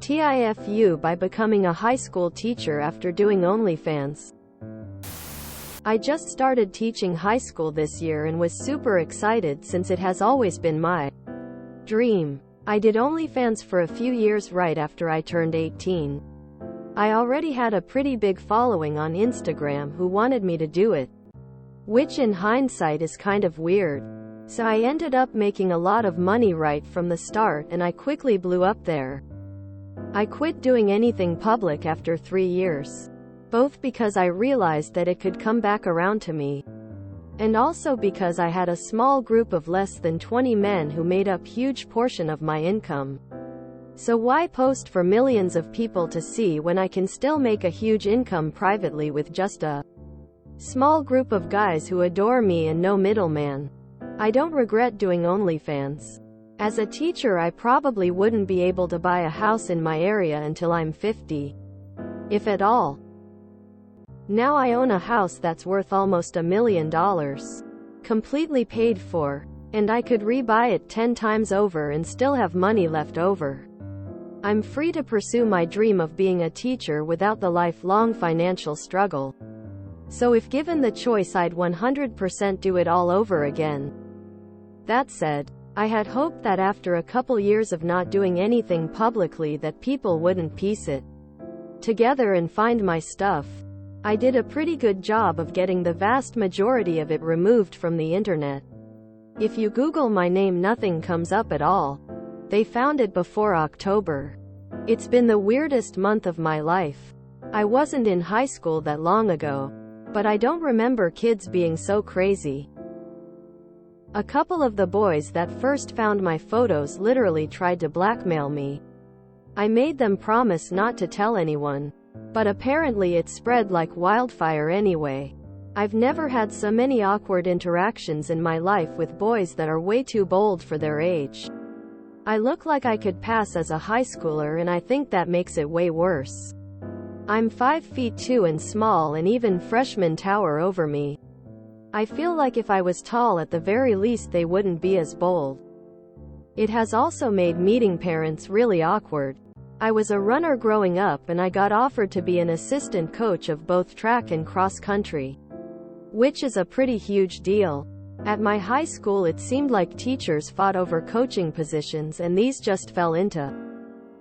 TIFU by becoming a high school teacher after doing OnlyFans. I just started teaching high school this year and was super excited since it has always been my dream. I did OnlyFans for a few years right after I turned 18. I already had a pretty big following on Instagram who wanted me to do it, which in hindsight is kind of weird. So I ended up making a lot of money right from the start and I quickly blew up there. I quit doing anything public after 3 years, both because I realized that it could come back around to me, and also because I had a small group of less than 20 men who made up huge portion of my income. So why post for millions of people to see when I can still make a huge income privately with just a small group of guys who adore me and no middleman? I don't regret doing OnlyFans. As a teacher, I probably wouldn't be able to buy a house in my area until I'm 50. If at all. Now I own a house that's worth almost $1 million. Completely paid for. And I could rebuy it 10 times over and still have money left over. I'm free to pursue my dream of being a teacher without the lifelong financial struggle. So if given the choice, I'd 100% do it all over again. That said, I had hoped that after a couple years of not doing anything publicly that people wouldn't piece it together and find my stuff. I did a pretty good job of getting the vast majority of it removed from the internet. If you Google my name, nothing comes up at all. They found it before October. It's been the weirdest month of my life. I wasn't in high school that long ago, but I don't remember kids being so crazy. A couple of the boys that first found my photos literally tried to blackmail me. I made them promise not to tell anyone, but apparently it spread like wildfire anyway. I've never had so many awkward interactions in my life with boys that are way too bold for their age. I look like I could pass as a high schooler, and I think that makes it way worse. I'm 5'2" and small, and even freshmen tower over me. I feel like if I was tall, at the very least they wouldn't be as bold. It has also made meeting parents really awkward. I was a runner growing up and I got offered to be an assistant coach of both track and cross country, which is a pretty huge deal. At my high school it seemed like teachers fought over coaching positions, and these just fell into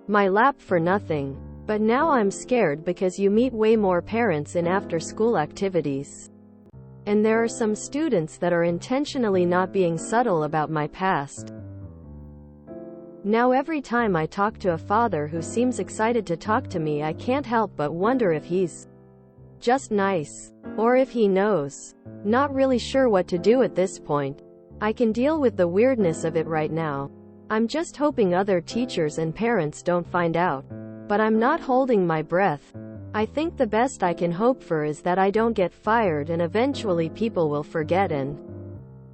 my lap for nothing. But now I'm scared because you meet way more parents in after-school activities. And there are some students that are intentionally not being subtle about my past. Now every time I talk to a father who seems excited to talk to me, I can't help but wonder if he's just nice, or if he knows. Not really sure what to do at this point. I can deal with the weirdness of it right now. I'm just hoping other teachers and parents don't find out. But I'm not holding my breath. I think the best I can hope for is that I don't get fired and eventually people will forget and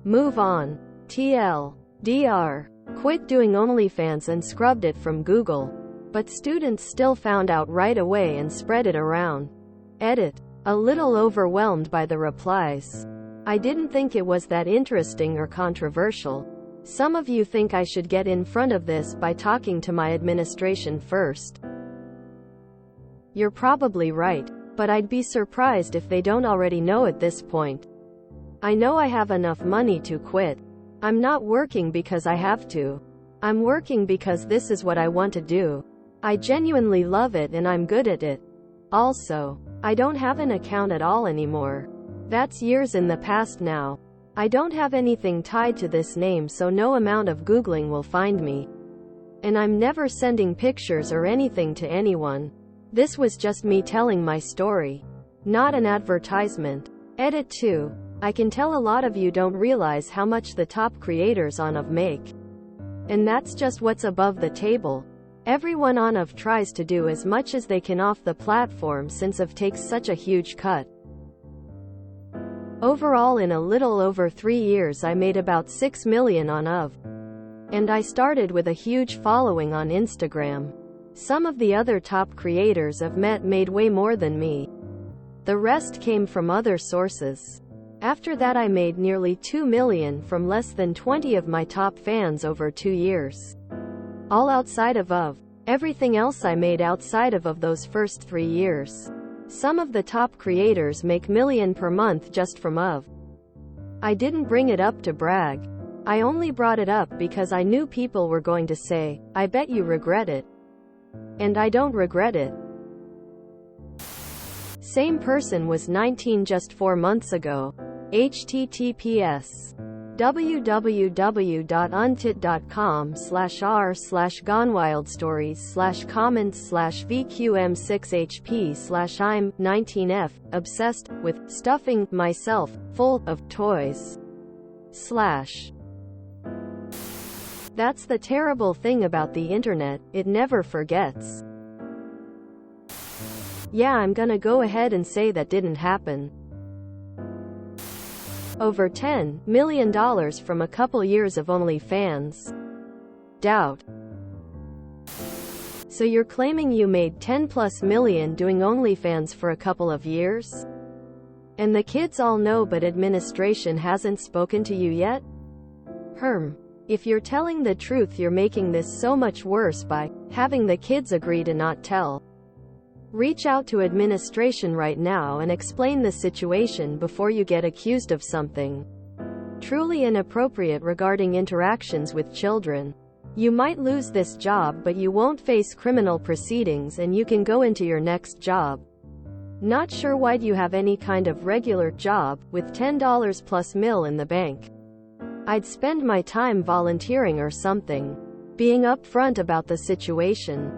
move on. TLDR. Quit doing OnlyFans and scrubbed it from Google. But students still found out right away and spread it around. Edit. A little overwhelmed by the replies. I didn't think it was that interesting or controversial. Some of you think I should get in front of this by talking to my administration first. You're probably right, but I'd be surprised if they don't already know at this point. I know I have enough money to quit. I'm not working because I have to. I'm working because this is what I want to do. I genuinely love it and I'm good at it. Also, I don't have an account at all anymore. That's years in the past now. I don't have anything tied to this name, so no amount of Googling will find me. And I'm never sending pictures or anything to anyone. This was just me telling my story, not an advertisement. Edit 2. I can tell a lot of you don't realize how much the top creators on OV make. And that's just what's above the table. Everyone on OV tries to do as much as they can off the platform since OV takes such a huge cut. Overall, in a little over 3 years I made about 6 million on OV. And I started with a huge following on Instagram. Some of the other top creators I've met made way more than me. The rest came from other sources. After that I made nearly 2 million from less than 20 of my top fans over 2 years. All outside of OV. Everything else I made outside of those first 3 years. Some of the top creators make million per month just from of. I didn't bring it up to brag. I only brought it up because I knew people were going to say, I bet you regret it. And I don't regret it. Same person was 19 just 4 months ago. https www.untit.com/r/gonewildstories/comments/vqm6hp/I'm 19f obsessed with stuffing myself full of toys. That's the terrible thing about the internet, it never forgets. Yeah, I'm gonna go ahead and say that didn't happen. Over $10 million from a couple years of OnlyFans. Doubt. So you're claiming you made 10+ million doing OnlyFans for a couple of years? And the kids all know but administration hasn't spoken to you yet? If you're telling the truth, you're making this so much worse by having the kids agree to not tell. Reach out to administration right now and explain the situation before you get accused of something truly inappropriate regarding interactions with children. You might lose this job, but you won't face criminal proceedings and you can go into your next job. Not sure why'd you have any kind of regular job with $10+ mil in the bank. I'd spend my time volunteering or something. Being upfront about the situation.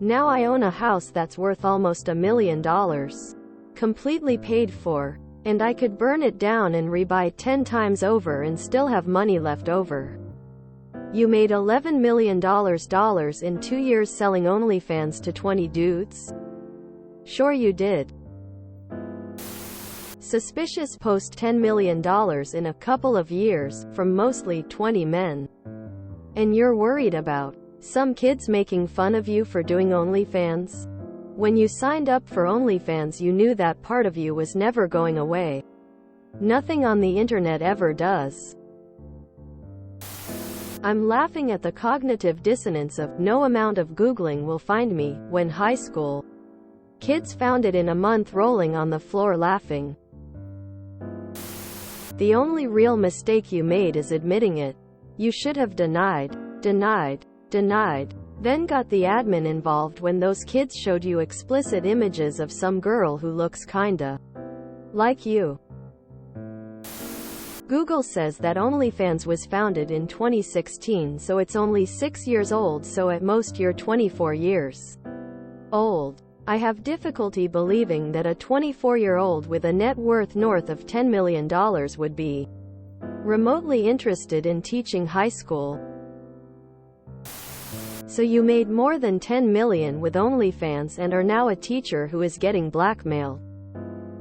Now I own a house that's worth almost $1 million. Completely paid for. And I could burn it down and rebuy 10 times over and still have money left over. You made $11 million in 2 years selling OnlyFans to 20 dudes? Sure you did. Suspicious post $10 million in a couple of years, from mostly 20 men. And you're worried about some kids making fun of you for doing OnlyFans? When you signed up for OnlyFans, you knew that part of you was never going away. Nothing on the internet ever does. I'm laughing at the cognitive dissonance of no amount of Googling will find me, when high school kids found it in a month rolling on the floor laughing. The only real mistake you made is admitting it. You should have denied, then got the admin involved when those kids showed you explicit images of some girl who looks kinda like you. Google says that OnlyFans was founded in 2016, so it's only 6 years old, so at most you're 24 years old. I have difficulty believing that a 24-year-old with a net worth north of $10 million would be remotely interested in teaching high school. So you made more than 10 million with OnlyFans and are now a teacher who is getting blackmailed.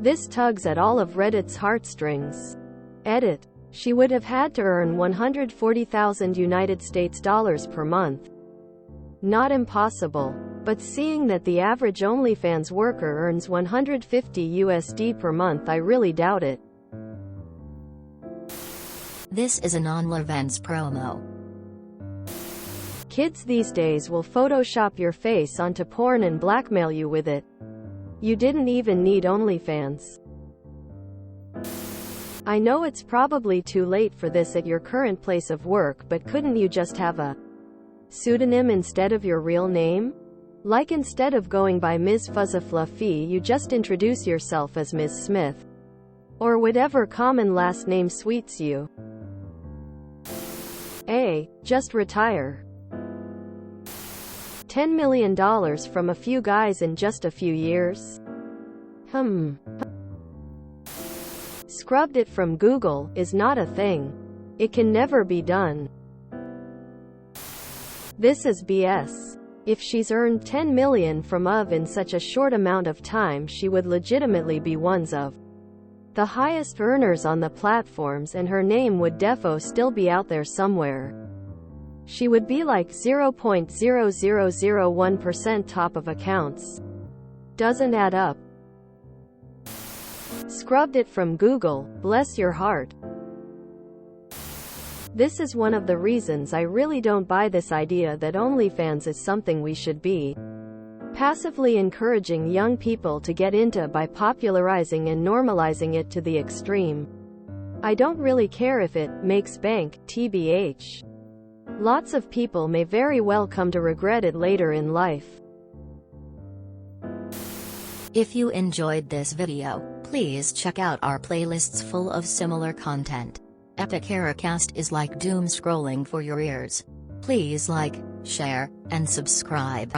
This tugs at all of Reddit's heartstrings. Edit. She would have had to earn 140,000 United States dollars per month. Not impossible. But seeing that the average OnlyFans worker earns 150 USD per month, I really doubt it. This is an OnlyFans promo. Kids these days will Photoshop your face onto porn and blackmail you with it. You didn't even need OnlyFans. I know it's probably too late for this at your current place of work, but couldn't you just have a pseudonym instead of your real name? Like instead of going by Ms. Fuzzifluffy, you just introduce yourself as Ms. Smith. Or whatever common last name suits you. Just retire. $10 million from a few guys in just a few years? Scrubbed it from Google is not a thing. It can never be done. This is BS. If she's earned 10 million from OV in such a short amount of time, she would legitimately be one of the highest earners on the platforms, and her name would defo still be out there somewhere. She would be like 0.0001% top of accounts. Doesn't add up. Scrubbed it from Google, bless your heart. This is one of the reasons I really don't buy this idea that OnlyFans is something we should be passively encouraging young people to get into by popularizing and normalizing it to the extreme. I don't really care if it makes bank, tbh. Lots of people may very well come to regret it later in life. If you enjoyed this video, please check out our playlists full of similar content. Epic Ericast is like doom scrolling for your ears. Please like, share, and subscribe.